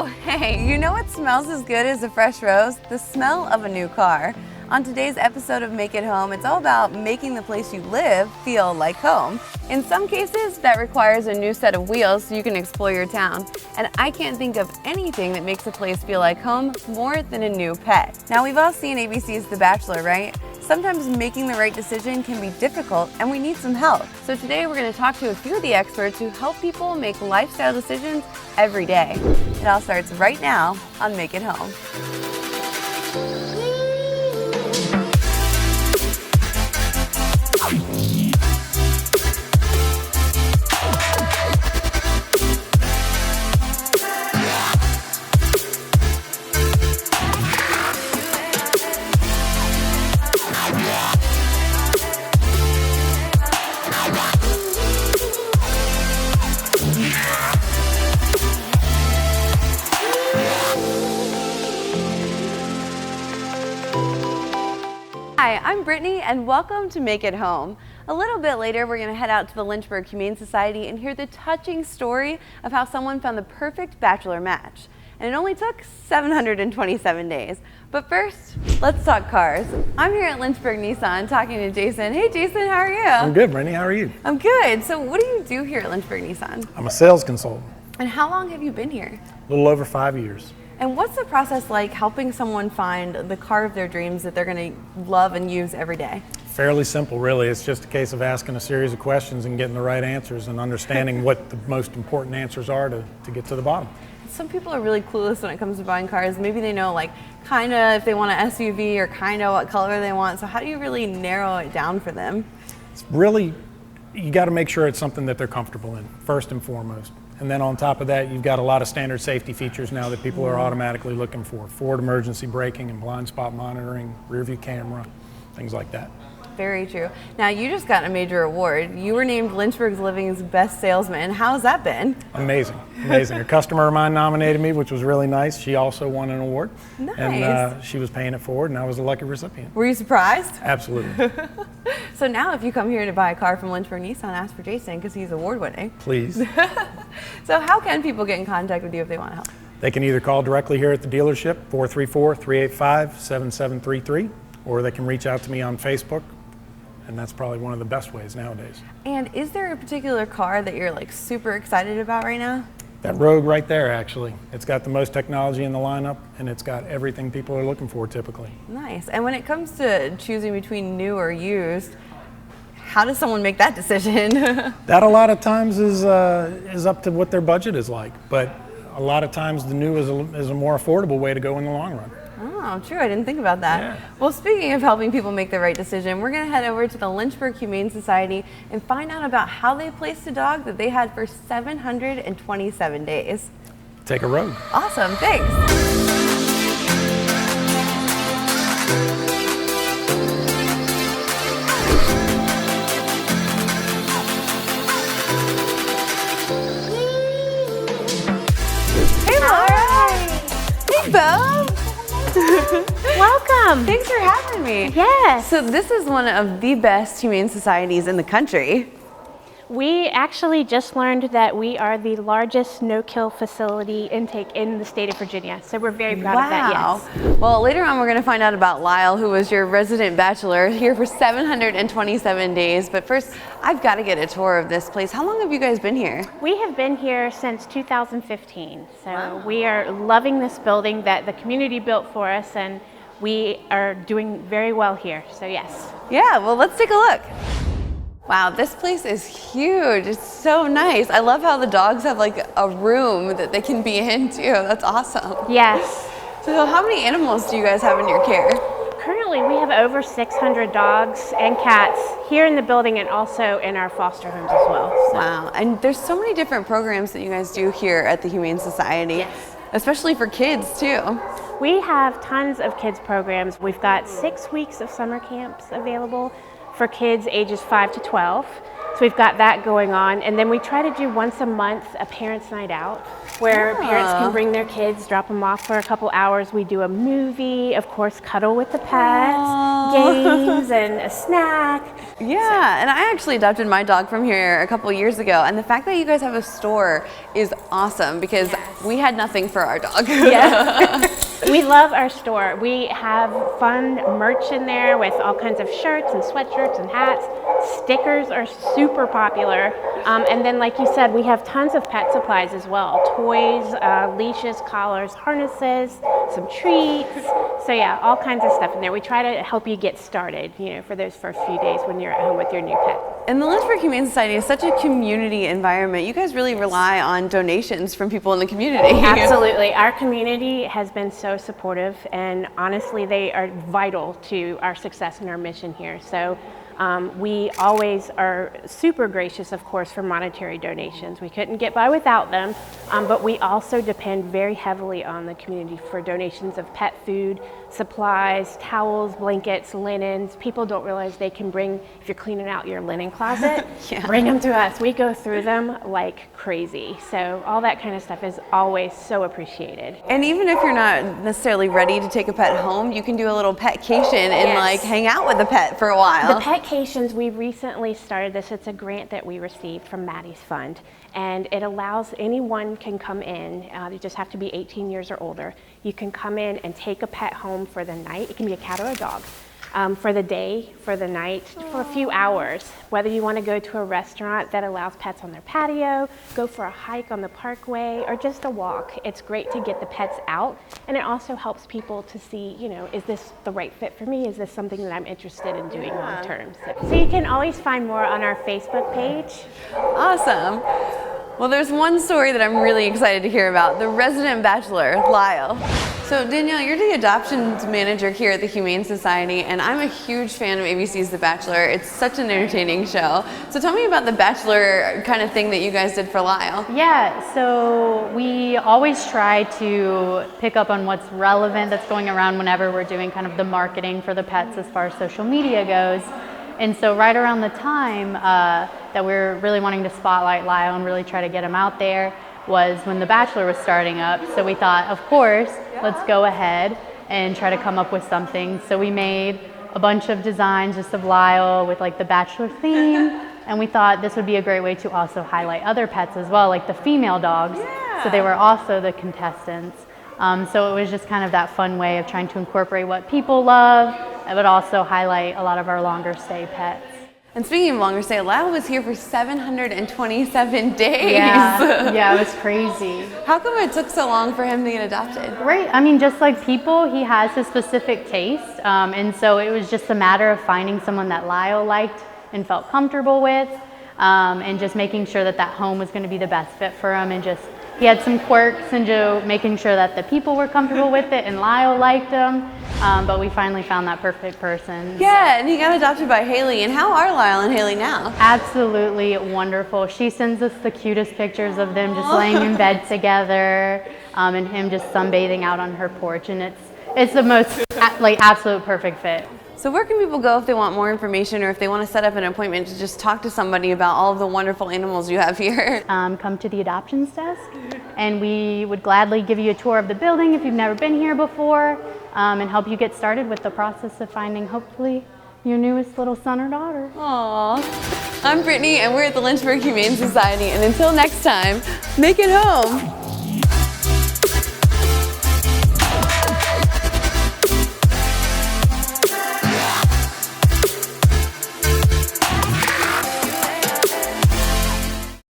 Oh, hey, you know what smells as good as a fresh rose? The smell of a new car. On today's episode of Make It Home, it's all about making the place you live feel like home. In some cases, that requires a new set of wheels so you can explore your town. And I can't think of anything that makes a place feel like home more than a new pet. Now, we've all seen ABC's The Bachelor, right? Sometimes making the right decision can be difficult and we need some help. So today we're going to talk to a few of the experts who help people make lifestyle decisions every day. It all starts right now on Make It Home. Hi, I'm Brittany and welcome to Make It Home. A little bit later, we're going to head out to the Lynchburg Humane Society and hear the touching story of how someone found the perfect bachelor match. And it only took 727 days. But first, let's talk cars. I'm here at Lynchburg Nissan talking to Jason. Hey Jason, how are you? I'm good, Brittany. How are you? I'm good. So what do you do here at Lynchburg Nissan? I'm a sales consultant. And how long have you been here? A little over 5 years. And what's the process like helping someone find the car of their dreams that they're going to love and use every day? Fairly simple, really. It's just a case of asking a series of questions and getting the right answers and understanding what the most important answers are to get to the bottom. Some people are really clueless when it comes to buying cars. Maybe they know kind of if they want an SUV or kind of what color they want. So how do you really narrow it down for them? It's really, you got to make sure it's something that they're comfortable in, first and foremost. And then on top of that, you've got a lot of standard safety features now that people are automatically looking for. Forward emergency braking and blind spot monitoring, rear view camera, things like that. Very true. Now, you just got a major award. You were named Lynchburg Living's best salesman. How's that been? Amazing, amazing. A customer of mine nominated me, which was really nice. She also won an award. Nice. And she was paying it forward, and I was a lucky recipient. Were you surprised? Absolutely. So now if you come here to buy a car from Lynchburg Nissan, ask for Jason because he's award winning. Please. So how can people get in contact with you if they want help? They can either call directly here at the dealership, 434-385-7733, or they can reach out to me on Facebook. And that's probably one of the best ways nowadays. And is there a particular car that you're super excited about right now? That Rogue right there, actually. It's got the most technology in the lineup, and it's got everything people are looking for typically. Nice. And when it comes to choosing between new or used, how does someone make that decision? That a lot of times is up to what their budget is like, but a lot of times the new is a more affordable way to go in the long run. Oh, true. I didn't think about that. Yeah. Well, speaking of helping people make the right decision, we're going to head over to the Lynchburg Humane Society and find out about how they placed a dog that they had for 727 days. Take a road. Awesome. Thanks. Hey, Laura. Hey, Bo. Welcome. Thanks for having me. Yes. So this is one of the best humane societies in the country. We actually just learned that we are the largest no-kill facility intake in the state of Virginia. So we're very proud of that, yes. Well, later on we're going to find out about Lyle, who was your resident bachelor here for 727 days. But first, I've got to get a tour of this place. How long have you guys been here? We have been here since 2015. So we are loving this building that the community built for us, and we are doing very well here. So yes. Yeah, well, let's take a look. Wow, this place is huge. It's so nice. I love how the dogs have a room that they can be in too. That's awesome. Yes. So how many animals do you guys have in your care? Currently, we have over 600 dogs and cats here in the building and also in our foster homes as well. So. Wow, and there's so many different programs that you guys do here at the Humane Society, Yes. Especially for kids too. We have tons of kids programs. We've got 6 weeks of summer camps available for kids ages 5 to 12. So we've got that going on. And then we try to do once a month a parents' night out where parents can bring their kids, drop them off for a couple hours. We do a movie, of course, cuddle with the pets, games, and a snack. Yeah, and I actually adopted my dog from here a couple years ago, and the fact that you guys have a store is awesome because we had nothing for our dog. Yeah. We love our store. We have fun merch in there with all kinds of shirts and sweatshirts and hats. Stickers are super popular. And then, like you said, we have tons of pet supplies as well. Toys, leashes, collars, harnesses, some treats. So yeah, all kinds of stuff in there. We try to help you get started, you know, for those first few days when you're at home with your new pet. And the Lynchburg Humane Society is such a community environment. You guys really rely on donations from people in the community. Absolutely. Our community has been so supportive, and honestly, they are vital to our success and our mission here. So we always are super gracious, of course, for monetary donations. We couldn't get by without them, but we also depend very heavily on the community for donations of pet food, supplies, towels, blankets, linens. People don't realize they can bring, if you're cleaning out your linen closet, bring them to us. We go through them like crazy. So all that kind of stuff is always so appreciated. And even if you're not necessarily ready to take a pet home, you can do a little petcation and like hang out with the pet for a while. The petcations, we recently started this. It's a grant that we received from Maddie's Fund, and it allows anyone can come in. You just have to be 18 years or older. You can come in and take a pet home for the night. It can be a cat or a dog. For the day, for the night, for a few hours. Whether you want to go to a restaurant that allows pets on their patio, go for a hike on the parkway, or just a walk. It's great to get the pets out, and it also helps people to see, you know, is this the right fit for me? Is this something that I'm interested in doing long term? So you can always find more on our Facebook page. Awesome. Well, there's one story that I'm really excited to hear about, the resident bachelor, Lyle. So Danielle, you're the adoptions manager here at the Humane Society, and I'm a huge fan of ABC's The Bachelor. It's such an entertaining show. So tell me about the Bachelor kind of thing that you guys did for Lyle. Yeah, so we always try to pick up on what's relevant that's going around whenever we're doing kind of the marketing for the pets as far as social media goes. And so right around the time that we were really wanting to spotlight Lyle and really try to get him out there was when The Bachelor was starting up. So we thought, of course, let's go ahead and try to come up with something. So we made a bunch of designs just of Lyle with like the Bachelor theme. And we thought this would be a great way to also highlight other pets as well, like the female dogs. So they were also the contestants. So it was just kind of that fun way of trying to incorporate what people love, but also highlight a lot of our longer stay pets. And speaking of longer stay, Lyle was here for 727 days. Yeah, it was crazy. How come it took so long for him to get adopted? Right, I mean, just like people, he has his specific taste. And so it was just a matter of finding someone that Lyle liked and felt comfortable with, and just making sure that that home was going to be the best fit for him. And just, he had some quirks, and Joe making sure that the people were comfortable with it and Lyle liked him. But we finally found that perfect person. Yeah, and he got adopted by Haley. And how are Lyle and Haley now? Absolutely wonderful. She sends us the cutest pictures of them just laying in bed together, and him just sunbathing out on her porch. And it's the most like absolute perfect fit. So where can people go if they want more information or if they want to set up an appointment to just talk to somebody about all of the wonderful animals you have here? Come to the adoptions desk, and we would gladly give you a tour of the building if you've never been here before, and help you get started with the process of finding, hopefully, your newest little son or daughter. Aww. I'm Brittany, and we're at the Lynchburg Humane Society, and until next time, make it home.